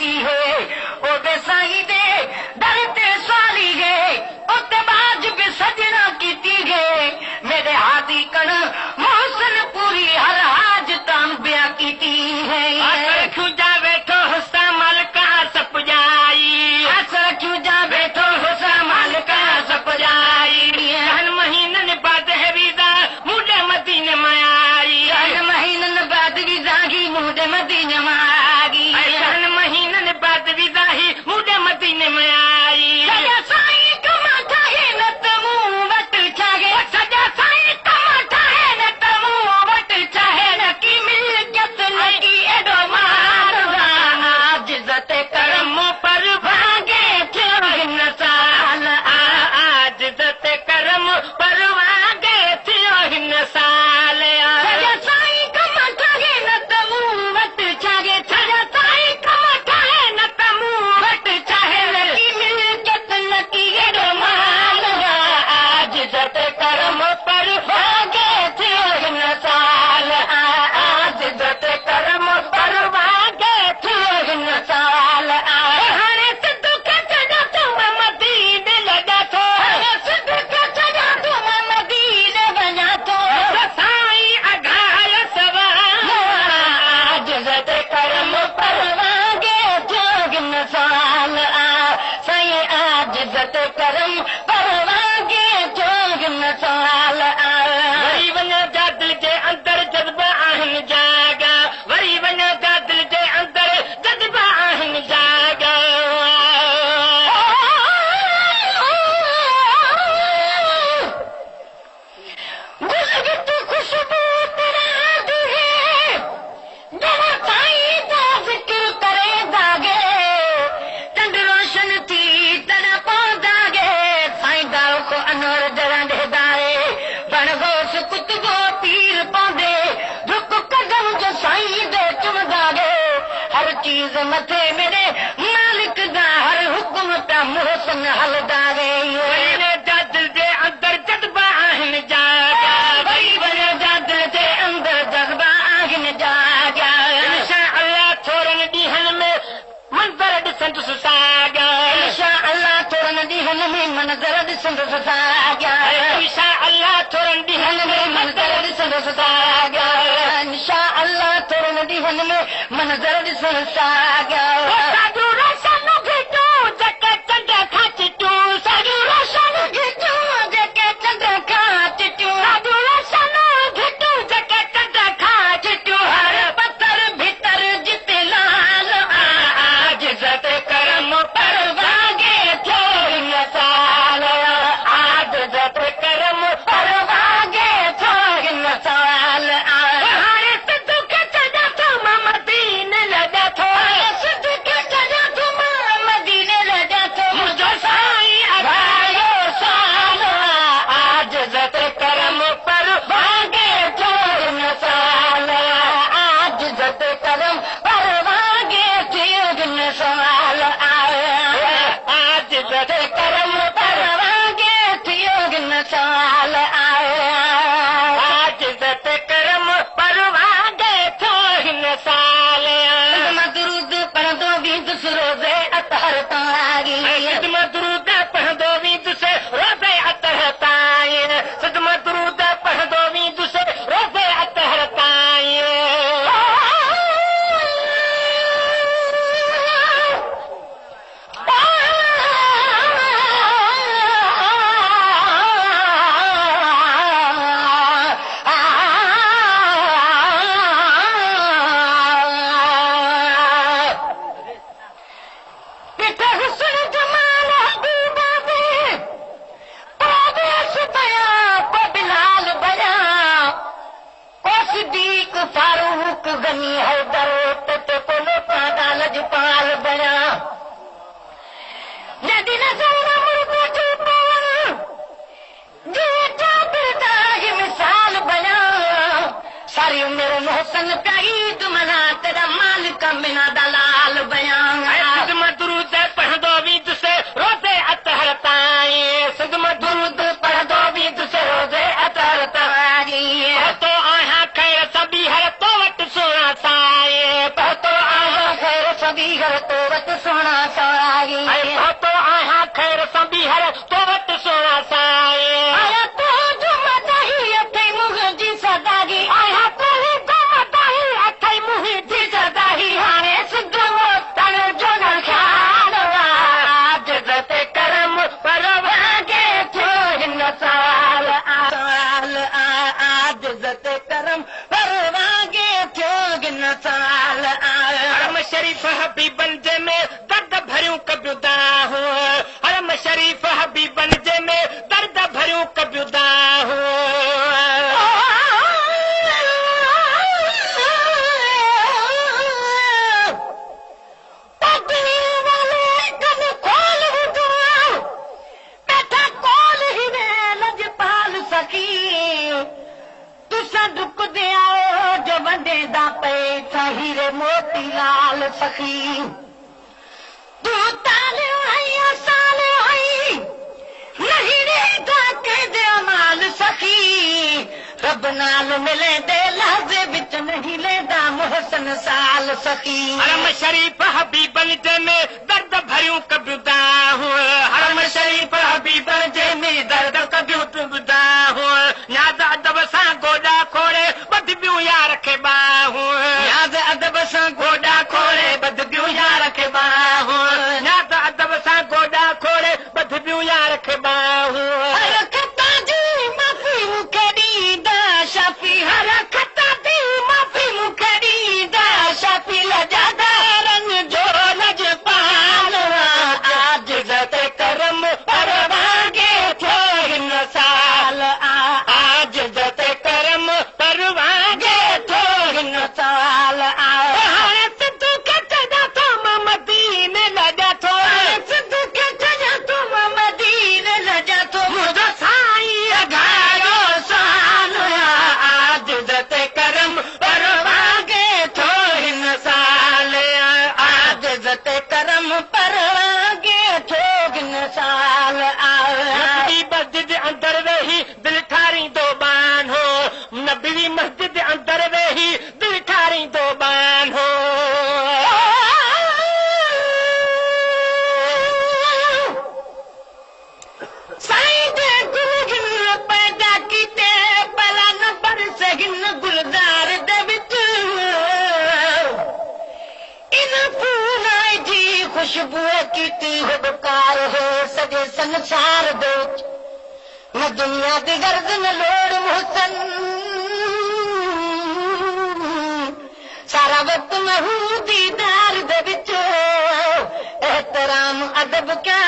की है ओदे साई दे दर ते साली है ओते बाज भी सजना की है मेरे हाथी कण मोहसन पूरी हर हाज तान ब्या की है क्यों जा बैठो हुस्सा मलका सप जाई असर क्यों जा बैठो हुस्सा मलका सप जाई हर महीनन बाद है विदा मुझे मदीने में आई हर महीनन बाद विदा ही मुझे मदीने में आई हर महीनन बाद विदा ही मुझे मदीने में आई सजा साईं कमाठा है न तमू वट चाहे सजा साईं कमाठा है न तमू वट चाहे न की मिल्कियत न की एडो मारवाना जिज्जत करम पर भागे थियो हिन साल आज जत करम पर वागे थियो हिन साल सजा साईं कमाठा है न तमू वट चाहे सजा साईं कमाठा है न तमू वट चाहे न की मिल्कियत न की एडो मारवा आज जिज्जत करम पर भागे थियो हिन साल आज जिज्जत करम पर भागे थियो हिन साल हाणे सिद्ध के चढ़ा तूं मदीने लॻा थो सिद्ध के चढ़ा तूं मदीने वञा थो साईं अघाय सवा आज जिज्जत करम पर भागे थियो हिन साल साईं आज जिज्जत करम पर भागे थियो हिन साल वरी वञा जा दिल जे अंदर जज्बा आहिनि जागा वरी वञा जा दिल जे अंदर जज्बा आहिनि जागा गुलगत खुशबू तेरा दी है जरा साईं दा जिक्र करे दागे चंड रोशन थी तना पौधागे साईं दाल को अनवर जरा दे दारे बण गोस कुतबो पीर पौधे रुक कदम जो साईं दे चुमदागे हर चीज मथे मेरे मालिक दा हर हुक्म ता मोहसन हल दागे वरी वञा जा दिल जे अंदर जज्बा आहिनि जागा वरी वञा जा दिल जे अंदर जज्बा आहिनि जागा इंशा अल्लाह थोरनि ॾींहनि में मंज़र ॾिसंदुसि सागा इंशा अल्लाह थोरनि ॾींहनि में मंज़र ॾिसंदुसि साॻिया इंशा अल्लाह थोरनि ॾींहनि ॾींहनि में में मंज़र ॾिसंदुसि साॻिया इंशा अल्लाह थोरनि ॾींहनि में मंज़र ॾिसंदुसि साॻिया साधू रोशन घिटो जेके चंड खां चिटूं साधू रोशन घिटूं जेके चंड खां चिटियूं साधू रोशन घिटूं जेके चंड खां चिटूं हर पत्थर भीतर जिते लाल आज जिज्जत करम पर भागे थियो हिन साल आज जिज्जत करम पर भागे थियो हिन साल हाणे सिद्ध के चढ़ा थो मदीने लॻा थो सिद्ध के चढ़ा तूं मदीने लॻा थो मुंहिंजो साईं अघायो साल आज जिज्जत करम पर भागे थियो हिन साल आज जिज्जत करम पर भागे थियो हिन साल आज जिज्जत करम पर भागे थियो हिन साल आज इज़त करम पर वागे थो हिन साल मदरूद पढ़ंदो बींदुसि रोज़े अतहर तारी सिद्ध मदरूद पढ़ंदो वेंदुसि रोज़े अतहर ताईं सिद्ध मदरूद पढ़ंदो वेंदुसि रोज़े अतहर ताईं किथे हुस्न जमाल हबीबा दे परदेस बया को बिलाल बया को सिद्दीक फारूक गनी हैदर ते कोलो पादा लजपाल बया जदी नजर मुर्दे जो पावन जे जाबिर दा ही मिसाल बया सारी उम्र मोहसन प्याईद मना तेरा मालिक बिना दलाल बया सिद्ध मदरूद पढ़ंदो वेंदुसि रोज़े अतहर ताईं सिद्ध मदरूद पढ़ंदो बींदुसि रोज़े अतहर तारी तो आहियां ख़ैर सभी हर तो वटि सोना साईं पढ़तो आहियां ख़ैर सभी बीहर तो वट सोना साई तो आया खैर संबीहर तो वट सोना साई आया तो जो मदाही अथई मुंहिंजी सदागी आया तो ही तो मदाही अथई मुंहिंजी सदाही हाणे सिद्ध मोतण जो न ख्याल आजिज़त करम परवागे थियो हिन साल आजिज़त करम परवागे थियो हिन साल हरम शरीफ हबीबन जे में दर्द भरियूं कब्यूदा हो हरम शरीफ हबीबन जे में दर्द भरियूं कब्यूदा हो मोती लाल सखी तू ताले साल नहीं रहता के दे माल सखी रब नाल मिले दे लहजे बिच नहीं लेदा मोहसन साल सखी हरम शरीफ हबीबन जे में दर्द भरियूं कब्यूदा हो हरम शरीफ हबीबन जे में दर्द कब्यूदा हो याद अदब सां गोॾा खोड़े बद बियूं यार खे बाहूं याद अदब सां गोॾा खोड़े बद बियूं यार खे बाहूं याद अदब सां गोॾा खोड़े बद बियूं यार खे बाहूं हर खता जी माफ़ी मूंखे ॾींदा शाफ़ी हर खता जी माफ़ी मूंखे ॾींदा शाफ़ी लजादारनि जो लजपाल आजिज़त करम परवागे थियो हिन साल आजिज़त करम परवागे थियो हिन साल हाणे सिद्धू खे चञा थो मदीने लॼा थो सिद्धू खे चञा थो मदीने लॼा थो मुंहिंजो साईं अघारो साल आजिज़त करम परवागे थियो हिन साल आजिज़त करम परवागे थियो हिन साल नबी मस्जिद अंदर वेही दिल ठारींदो बान हो नबी मस्जिद अंदर वेही दिल ठारींदो बान हो साईं जे गुल पैदा कीते भला न बरस हिन गुलदार दे विच इन फूलां जी खुशबू कीती हुबकार हो सॼे संसार दे विच न दुनिया दी गर्द न लोड़ मुहसन सारा वक्त महू दीदार दे विच एहतराम अदब क्या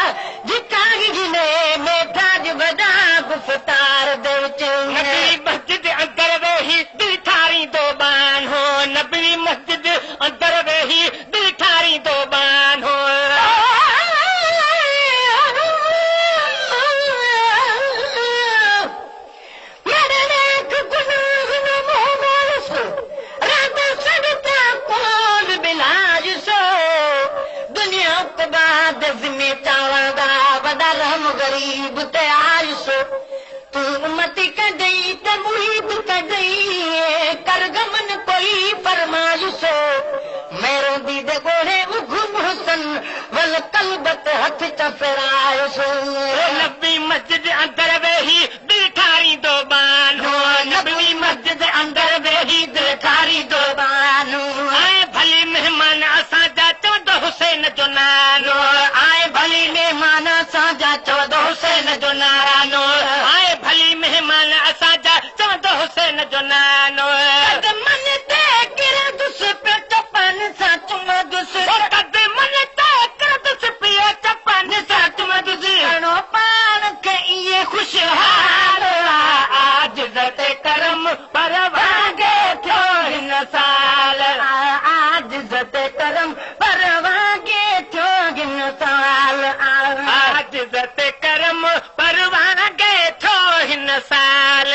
जिकागी जिने मेठाज वॾा गुफ़्तार दे विच नबी मस्जिद अंदर वेही दिल ठारींदो बान हो नबी मस्जिद अंदर वेही दिल ठारींदो बान हो गरीब ते आयुसो तू उम्मती कढई त मुहीब कढई कर गमन कोई फरमायुसो मेरो दीदे गोड़े उघ मुहसन वल कलबत हथ च फेरायुसो नबी मस्जिद अंदर वेही दिल ठारींदो बान हो नबी मस्जिद अंदर वेही दिल ठारींदो बान हो आए भली मेहमान असांजा चवंदो हुसैन जो नालो आए भली मेहमान असांजा चवंदो हुसैन जो नालो आए भली मेहमान असांजा चवंदो हुसैन जो नालो मन ते किरदुस पे चपन सां चुमदुस मन ते किरदुस पिए चपन सां चुमदुस घणो पाण खे इहे खुशहाल आजिज़त करम परवागे थियो हिन साल आजिज़त करम परवागे थियो हिन साल आजिज़त करम परवागे थियो हिन साल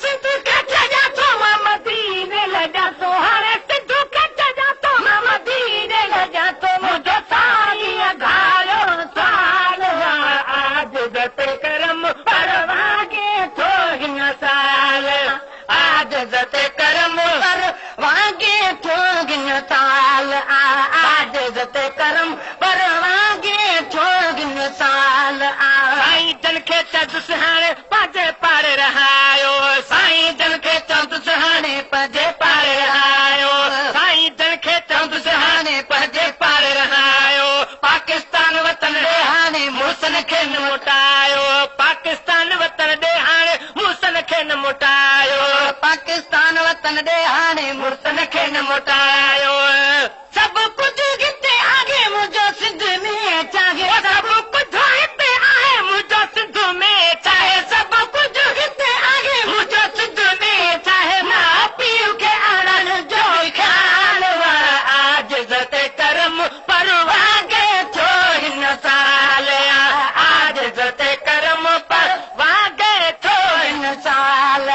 सिद्धू खे चञा थो मदीने लॼा थो हाणे सिद्धू खे चञा थो मदीने लॼा थो मुंहिंजो साईं अघारो साल आजिज़त करम परवागे थियो हिन साल आजिज़त करम परवागे थियो हिन साल आजिज़त जते करम परवागे थोगिन साल साईं जन खे चंद सुहाणे पंहिंजे पाड़े रहायो साईं जन खे चंद सुहाणे पजे पाड़े रहायो साईं जन खे चंद सुहाणे पंहिंजे पाड़े रहायो पाकिस्तान वतन ॾे हाणे मुड़ुसनि खे न मोटायो पाकिस्तान वतन ॾे हाणे मुड़ुसनि खे न मोटायो पाकिस्तान वतन ॾे हाणे मुड़ुसनि खे न मोटायो सभु कुझु हिते आगे मुंहिंजो सिंध में चाहे सभु कुझु हिते आहे मुंहिंजो सिंध में चाहे सभु कुझु हिते आगे मुंहिंजो सिंध में चाहे माउ पीउ खे आणण जो ख़्याल आज जते करम परवागे थो हिन साल आज जते करम परवागे थो हिन साल